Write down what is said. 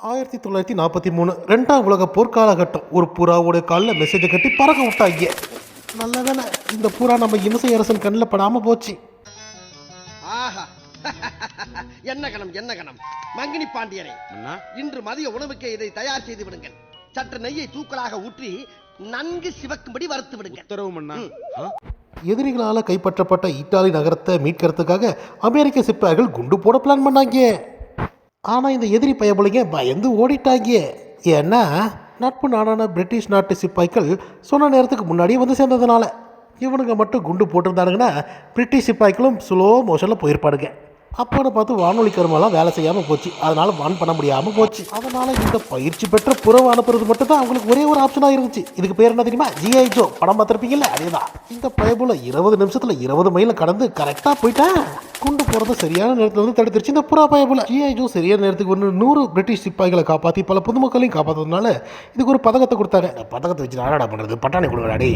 1943 2ஆம் உலக போர்க்காலகட்டம். ஒரு புறாவோட காலில் மெசேஜை கட்டி பறக்க விட்டாங்க. நல்ல வேலை இந்த புறா நம்ம இம்சை அரசன் கண்ணில் படாம போச்சு. ஆஹா என்ன கணம் என்ன கணம் மங்கினி பாண்டியரே, இன்று மதிய உணவுக்கு இதை தயார் செய்து விடுங்கள். சற்று நெய்யை தூக்கலாக ஊற்றி நன்கு சிவக்கும்படி வறுத்து விடுங்கள். உத்தரவு மன்னா. எதிரிகளால் கைப்பற்றப்பட்ட இத்தாலி நகரத்தை மீட்கிறதுக்காக அமெரிக்க சிப்பாய்கள் குண்டு போட பிளான் பண்ணாங்க. ஆனால் இந்த எதிரி பயபுலைங்க பயந்து ஓடிட்டாங்க. ஏன்னா நட்பு நாடான பிரிட்டிஷ் நாட்டு சிப்பாய்கள் சொன்ன நேரத்துக்கு முன்னாடியே வந்து சேர்ந்ததுனால. இவனுங்க மட்டும் குண்டு போட்டிருந்தானுங்கன்னா பிரிட்டிஷ் சிப்பாய்களும் ஸ்லோ மோஷனில் போயிருப்பாடுங்க. அப்போன்னு பார்த்து வானொலி கருமெல்லாம் வேலை செய்யாமல் போச்சு. அதனால் வான் பண்ண முடியாமல் போச்சு. அதனால் இந்த பயிற்சி பெற்ற புறவு அனுப்புறது மட்டும் தான் அவங்களுக்கு ஒரே ஒரு ஆப்ஷனாக இருந்துச்சு. இதுக்கு பேர் என்ன தெரியுமா? ஜிஐ ஜோ படம் பார்த்துருப்பீங்கல்ல, அதேதான். இந்த பயபுல 20 நிமிஷத்தில் 20 மைலை கடந்து கரெக்டாக போயிட்டேன். குண்டு போகிறது சரியான நேரத்தில் வந்து தடுத்துருச்சு இந்த புறா பயபுல. ஜிஐ ஜோ சரியான நேரத்துக்கு வந்து 100 பிரிட்டிஷ் சிப்பாய்களை காப்பாற்றி பல பொதுமக்களையும் காப்பாற்றுறதுனால இதுக்கு ஒரு பதக்கத்தை கொடுத்தாங்க. இந்த பதக்கத்தை வச்சு நாடா பண்ணுறது, பட்டாணி கொடுங்கடாடி.